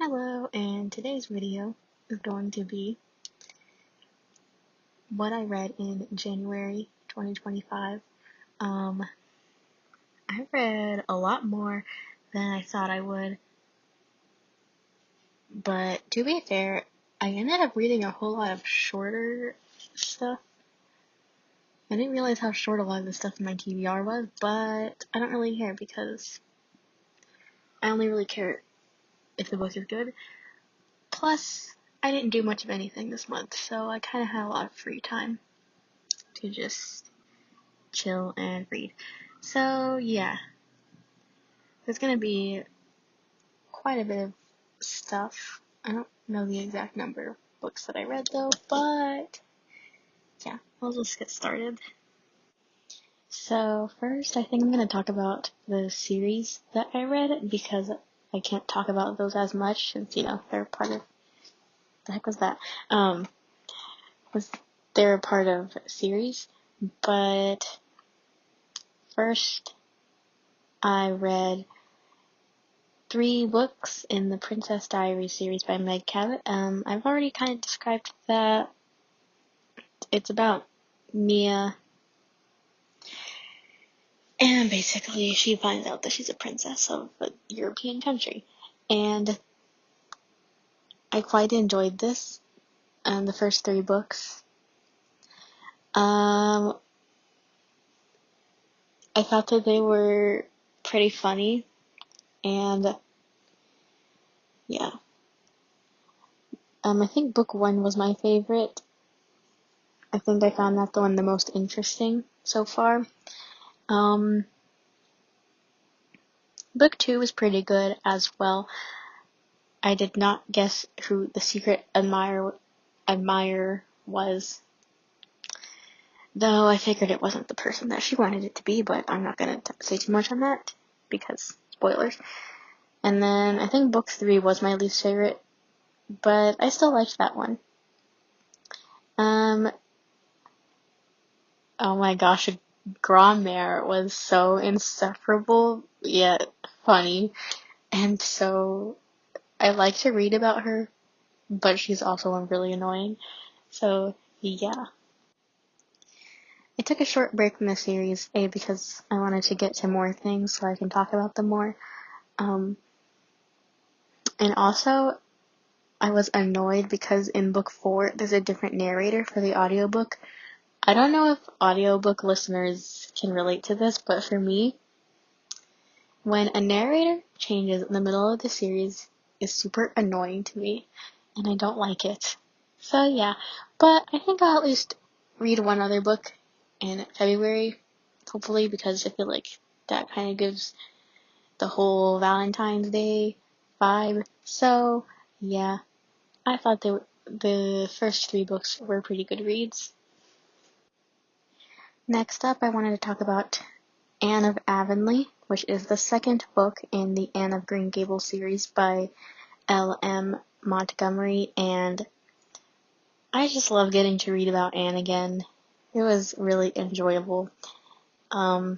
Hello, and today's video is going to be what I read in January 2025. I read a lot more than I thought I would, but to be fair, I ended up reading a whole lot of shorter stuff. I didn't realize how short a lot of the stuff in my TBR was, but I don't really care because I only really care if the book is good. Plus, I didn't do much of anything this month, so I kind of had a lot of free time to just chill and read. So yeah, there's gonna be quite a bit of stuff. I don't know the exact number of books that I read though, but yeah, I'll just get started. So first, I think I'm gonna talk about the series that I read because I can't talk about those as much since, they're part of, the heck was that? They're a part of a series, but first I read 3 books in the Princess Diaries series by Meg Cabot. I've already kind of described that. It's about Mia, and basically she finds out that she's a princess of a European country. And I quite enjoyed this, the first 3 books. I thought that they were pretty funny, and yeah. I think book 1 was my favorite. I think I found that the one the most interesting so far. Book 2 was pretty good as well. I did not guess who the secret admirer was, though I figured it wasn't the person that she wanted it to be, but I'm not gonna say too much on that, because spoilers. And then I think book 3 was my least favorite, but I still liked that one. Oh my gosh, Grandmère was so insufferable, yet funny, and so I like to read about her, but she's also really annoying, so yeah. I took a short break from the series, because I wanted to get to more things so I can talk about them more, and also I was annoyed because in book 4 there's a different narrator for the audiobook. I don't know if audiobook listeners can relate to this, but for me, when a narrator changes in the middle of the series, is super annoying to me, and I don't like it. So yeah, but I think I'll at least read one other book in February, hopefully, because I feel like that kind of gives the whole Valentine's Day vibe. So yeah, I thought the first 3 books were pretty good reads. Next up, I wanted to talk about Anne of Avonlea, which is the second book in the Anne of Green Gables series by L.M. Montgomery, and I just love getting to read about Anne again. It was really enjoyable. I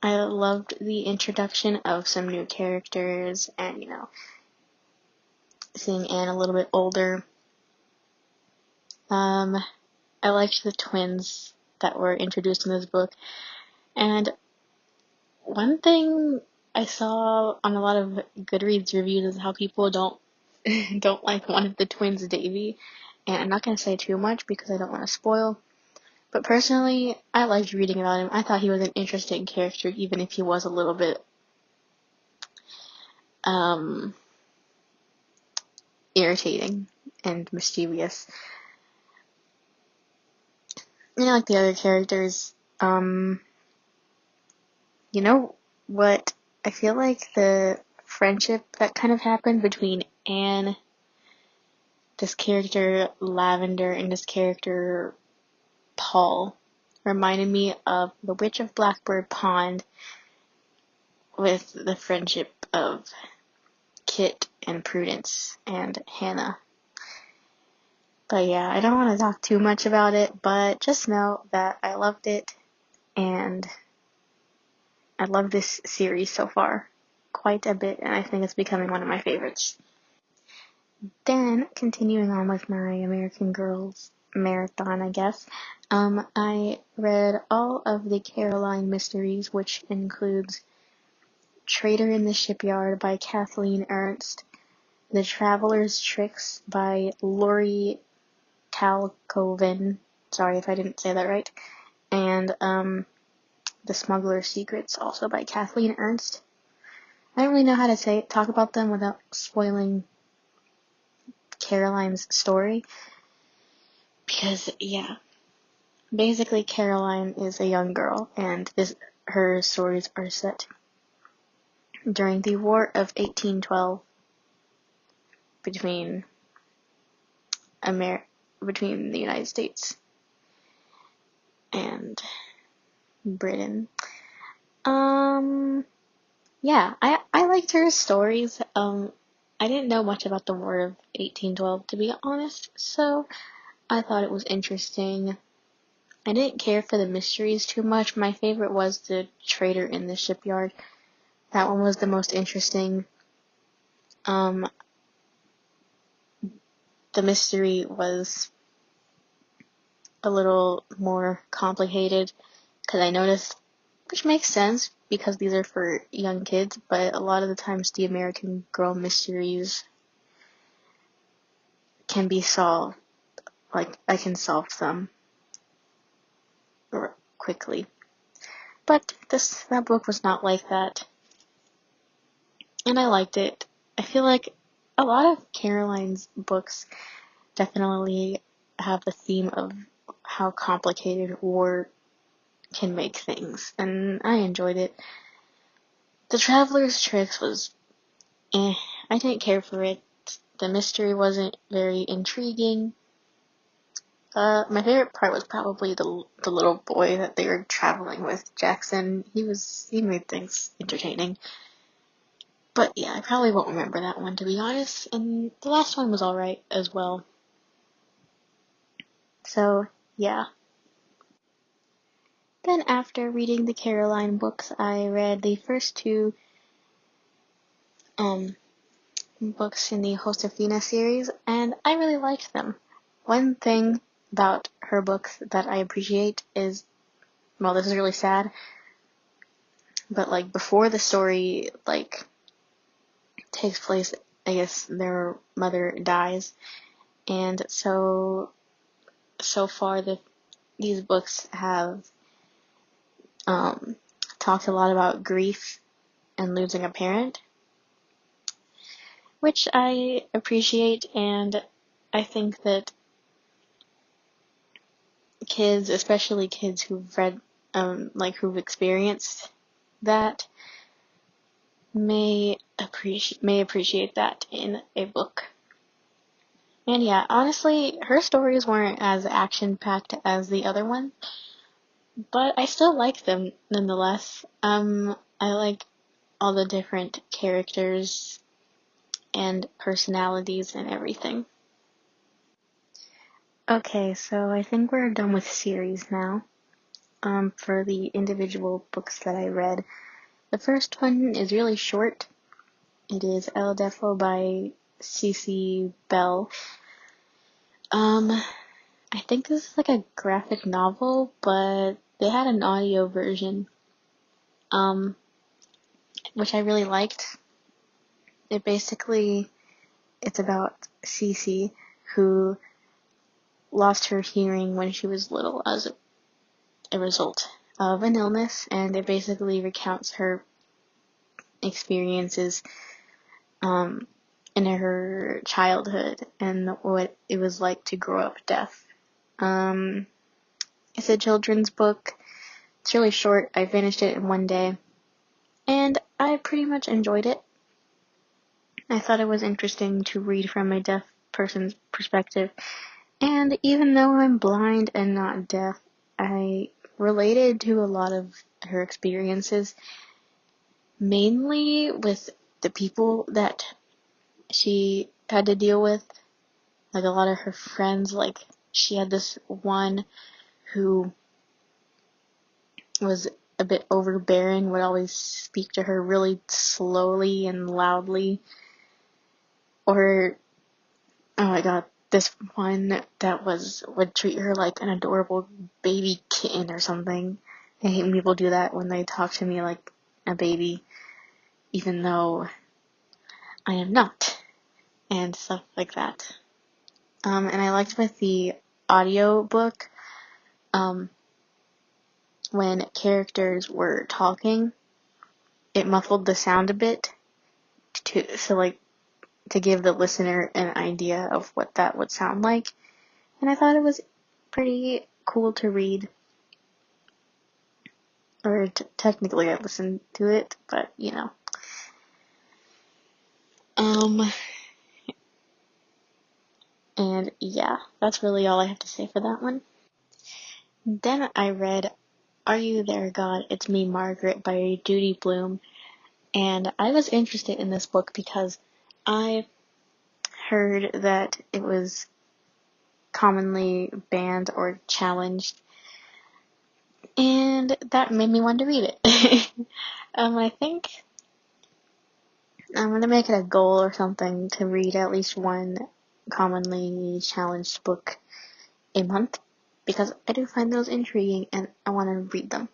loved the introduction of some new characters and, seeing Anne a little bit older. I liked the twins that were introduced in this book, and one thing I saw on a lot of Goodreads reviews is how people don't like one of the twins, Davy, and I'm not going to say too much because I don't want to spoil, but personally, I liked reading about him. I thought he was an interesting character, even if he was a little bit, irritating and mischievous. Like the other characters, what I feel like the friendship that kind of happened between Anne, this character Lavender, and this character Paul reminded me of The Witch of Blackbird Pond with the friendship of Kit and Prudence and Hannah. But yeah, I don't want to talk too much about it, but just know that I loved it, and I love this series so far quite a bit, and I think it's becoming one of my favorites. Then, continuing on with my American Girls marathon, I guess, I read all of the Caroline mysteries, which includes Traitor in the Shipyard by Kathleen Ernst, The Traveler's Tricks by Lori Calcoven, sorry if I didn't say that right, and The Smuggler's Secrets, also by Kathleen Ernst. I don't really know how to talk about them without spoiling Caroline's story, because, yeah, basically Caroline is a young girl, and her stories are set during the War of 1812 between between the United States and Britain. Yeah, I liked her stories. I didn't know much about the War of 1812, to be honest, so I thought it was interesting. I didn't care for the mysteries too much. My favorite was the Traitor in the Shipyard. That one was the most interesting. The mystery was a little more complicated, because I noticed, which makes sense, because these are for young kids, but a lot of the times the American Girl mysteries can be solved. Like, I can solve them quickly. But that book was not like that, and I liked it. I feel like a lot of Caroline's books definitely have the theme of how complicated war can make things, and I enjoyed it. The Traveler's Tricks was I didn't care for it. The mystery wasn't very intriguing. My favorite part was probably the little boy that they were traveling with, Jackson. He made things entertaining. But yeah, I probably won't remember that one, to be honest, and the last one was alright as well. So, yeah. Then after reading the Caroline books, I read the first two books in the Josefina series, and I really liked them. One thing about her books that I appreciate is, well, this is really sad, but, like, before the story, like, takes place, I guess their mother dies, and so far these books have talked a lot about grief and losing a parent, which I appreciate, and I think that kids, especially kids who've read, who've experienced that, may appreciate that in a book. And yeah, honestly, her stories weren't as action-packed as the other one, but I still like them nonetheless. I like all the different characters and personalities and everything. Okay, so I think we're done with series now. For the individual books that I read. The first one is really short. It is El Defo by C.C. Bell. I think this is like a graphic novel, but they had an audio version, which I really liked. It's about Cece, who lost her hearing when she was little as a result of an illness, and it basically recounts her experiences in her childhood and what it was like to grow up deaf. It's a children's book. It's really short. I finished it in one day, and I pretty much enjoyed it. I thought it was interesting to read from a deaf person's perspective, and even though I'm blind and not deaf, I related to a lot of her experiences, mainly with the people that she had to deal with, like a lot of her friends. Like, she had this one who was a bit overbearing, would always speak to her really slowly and loudly, or oh my god, this one that would treat her like an adorable baby kitten or something. I hate when people do that when they talk to me like a baby, even though I am not, and stuff like that. And I liked with the audio book, when characters were talking, it muffled the sound a bit to give the listener an idea of what that would sound like. And I thought it was pretty cool to read. Or technically I listened to it, but you know. And yeah, that's really all I have to say for that one. Then I read Are You There, God? It's Me, Margaret by Judy Blume. And I was interested in this book because I heard that it was commonly banned or challenged, and that made me want to read it. I think I'm going to make it a goal or something to read at least one commonly challenged book a month, because I do find those intriguing and I want to read them.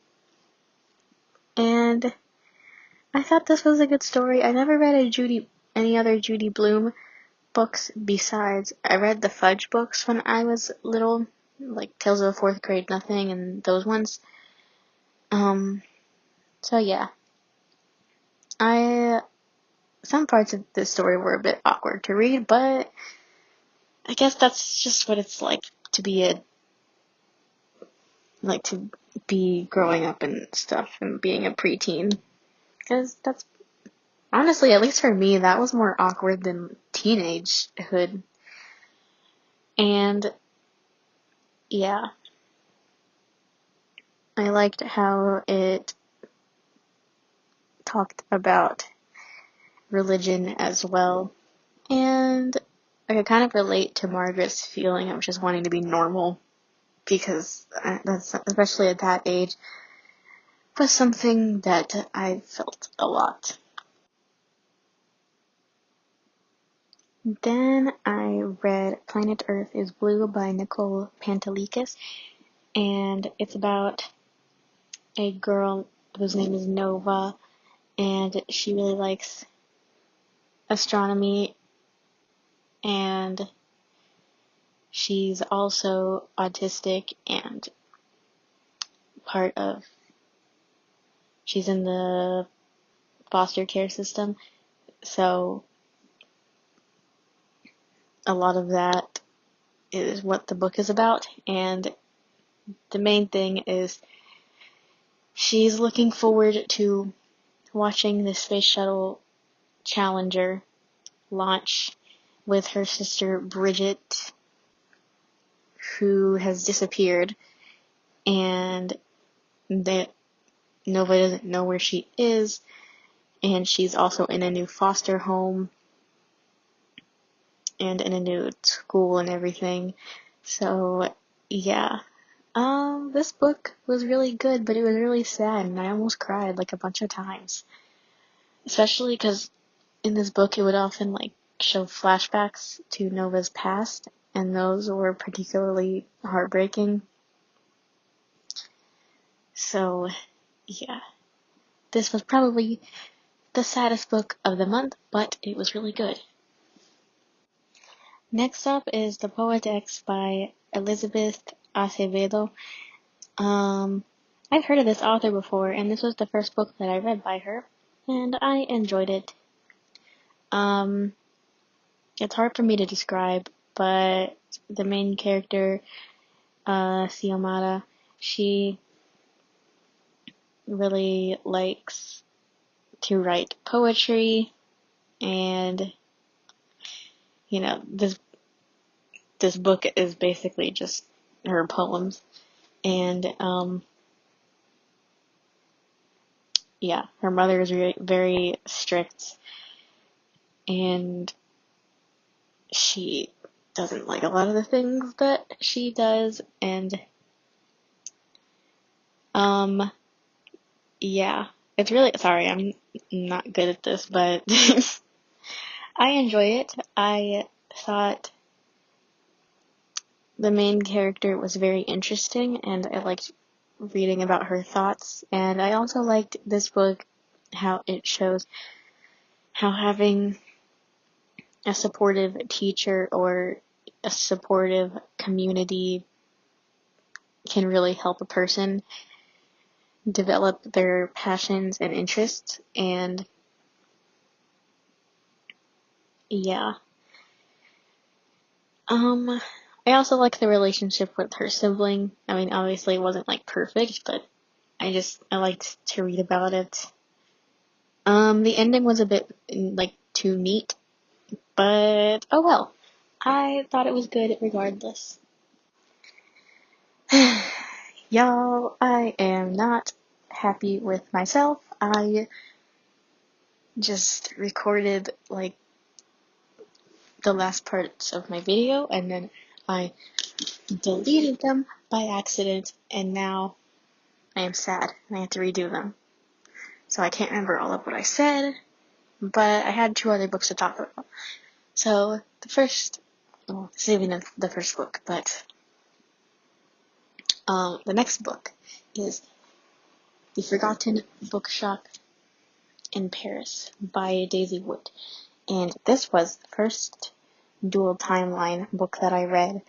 And I thought this was a good story. I never read any other Judy Blume books besides, I read the Fudge books when I was little, like Tales of the Fourth Grade Nothing and those ones. So yeah. Some parts of this story were a bit awkward to read, but I guess that's just what it's like to be growing up and stuff and being a preteen. Because that's, honestly, at least for me, that was more awkward than teenagehood. And yeah, I liked how it talked about religion as well. And I could kind of relate to Margaret's feeling of just wanting to be normal, because that's, especially at that age, was something that I felt a lot. Then I read Planet Earth is Blue by Nicole Pantelikis, and it's about a girl whose name is Nova, and she really likes astronomy, and she's also autistic, and she's in the foster care system, so a lot of that is what the book is about, and the main thing is she's looking forward to watching the Space Shuttle Challenger launch with her sister Bridget, who has disappeared, and that nobody doesn't know where she is, and she's also in a new foster home and in a new school and everything. So yeah, this book was really good, but it was really sad, and I almost cried like a bunch of times, especially because in this book it would often like show flashbacks to Nova's past, and those were particularly heartbreaking. So yeah, this was probably the saddest book of the month, but it was really good. Next up is The Poet X by Elizabeth Acevedo. I've heard of this author before, and this was the first book that I read by her, and I enjoyed it. It's hard for me to describe, but the main character, Xiomara, she really likes to write poetry, and you know, this book is basically just her poems, and yeah, her mother is very strict, and she doesn't like a lot of the things that she does, and yeah, it's really, sorry, I'm not good at this, but I enjoy it. I thought the main character was very interesting, and I liked reading about her thoughts. And I also liked this book, how it shows how having a supportive teacher or a supportive community can really help a person develop their passions and interests. And yeah. I also like the relationship with her sibling. I mean, obviously it wasn't like perfect, but I liked to read about it. The ending was a bit like too neat, but oh well. I thought it was good regardless. Y'all, I am not happy with myself. I just recorded like the last parts of my video and then I deleted them by accident, and now I am sad and I have to redo them. So I can't remember all of what I said, but I had 2 other books to talk about. So this isn't even the first book, but the next book is The Forgotten Bookshop in Paris by Daisy Wood. And this was the first dual timeline book that I read,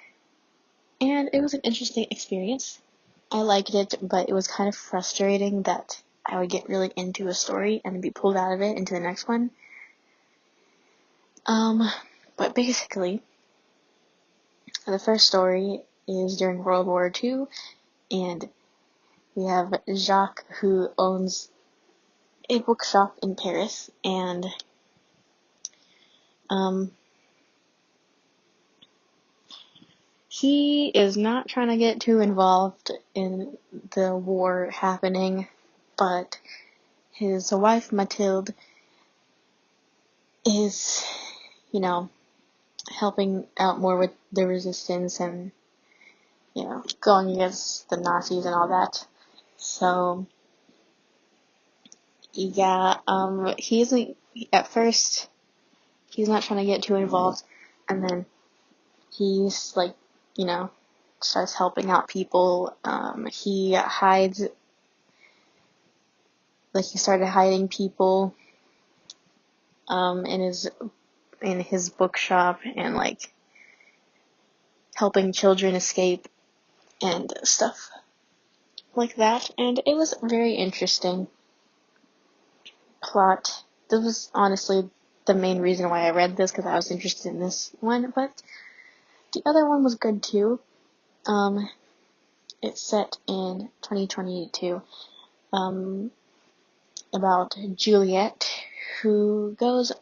and it was an interesting experience. I liked it, but it was kind of frustrating that I would get really into a story and be pulled out of it into the next one. But basically, the first story is during World War II, and we have Jacques, who owns a bookshop in Paris, and he is not trying to get too involved in the war happening, but his wife Mathilde is, helping out more with the resistance and, going against the Nazis and all that. So, yeah, at first, he's not trying to get too involved, and then he's, starts helping out people. He started hiding people, in his bookshop, and, helping children escape and stuff like that, and it was very interesting plot. This was honestly the main reason why I read this, because I was interested in this one, but the other one was good too. It's set in 2022, about Juliet, who goes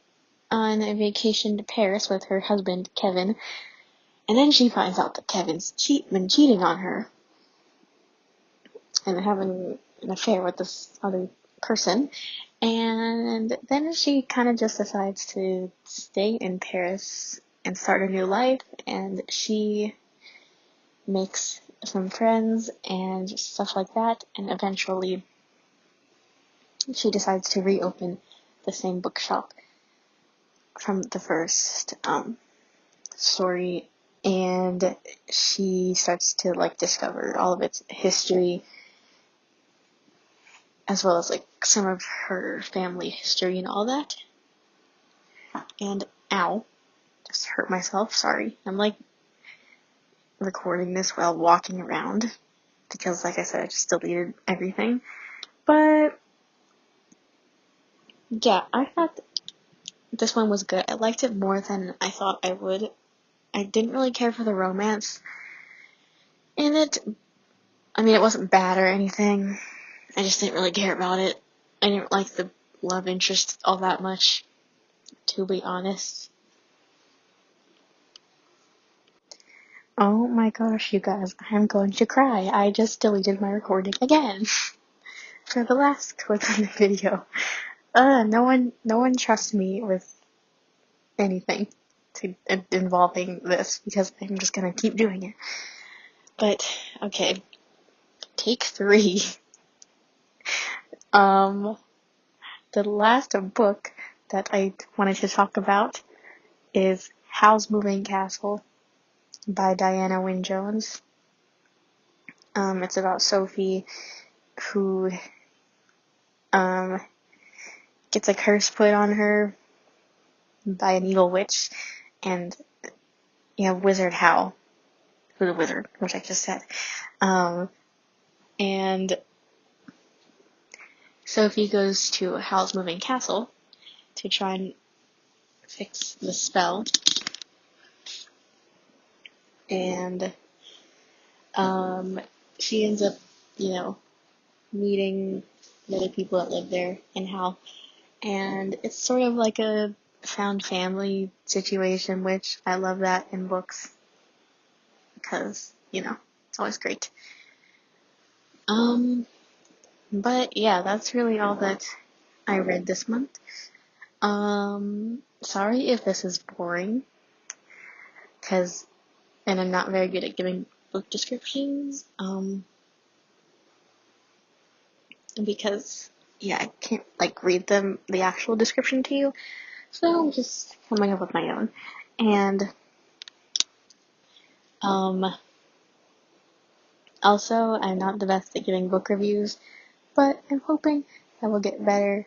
on a vacation to Paris with her husband, Kevin, and then she finds out that Kevin's been cheating on her and having an affair with this other person, and then she kind of just decides to stay in Paris and start a new life, and she makes some friends and stuff like that, and eventually she decides to reopen the same bookshop from the first story, and she starts to discover all of its history, as well as some of her family history and all that. And ow, just hurt myself, sorry. I'm recording this while walking around, because like I said, I just deleted everything. But yeah, I thought this one was good. I liked it more than I thought I would. I didn't really care for the romance in it. I mean, it wasn't bad or anything. I just didn't really care about it. I didn't like the love interest all that much, to be honest. Oh my gosh, you guys, I'm going to cry. I just deleted my recording again for the last clip in the video. No one trusts me with anything involving this, because I'm just gonna keep doing it. But, okay. Take 3. The last book that I wanted to talk about is Howl's Moving Castle. by Diana Wynne Jones. It's about Sophie, who gets a curse put on her by an evil witch, and Wizard Hal, who's a wizard, which I just said. And Sophie goes to Hal's moving castle to try and fix the spell. And she ends up, meeting the other people that live there in Hal. And it's sort of like a found family situation, which I love that in books because, it's always great. But yeah, that's really all that I read this month. Sorry if this is boring, and I'm not very good at giving book descriptions, because, I can't, read the actual description to you, so I'm just coming up with my own. And, also, I'm not the best at giving book reviews, but I'm hoping I will get better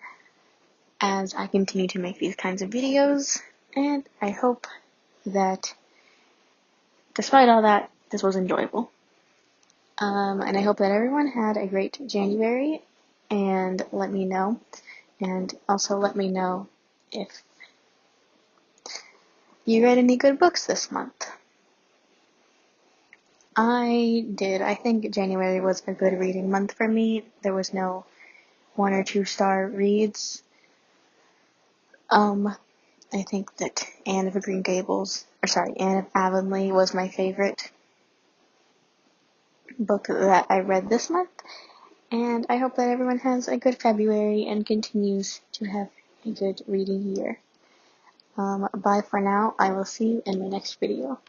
as I continue to make these kinds of videos, and I hope that, despite all that, this was enjoyable. And I hope that everyone had a great January, and let me know. And also let me know if you read any good books this month. I did. I think January was a good reading month for me. There was no 1 or 2 star reads. I think that Anne of Avonlea was my favorite book that I read this month. And I hope that everyone has a good February and continues to have a good reading year. Bye for now. I will see you in my next video.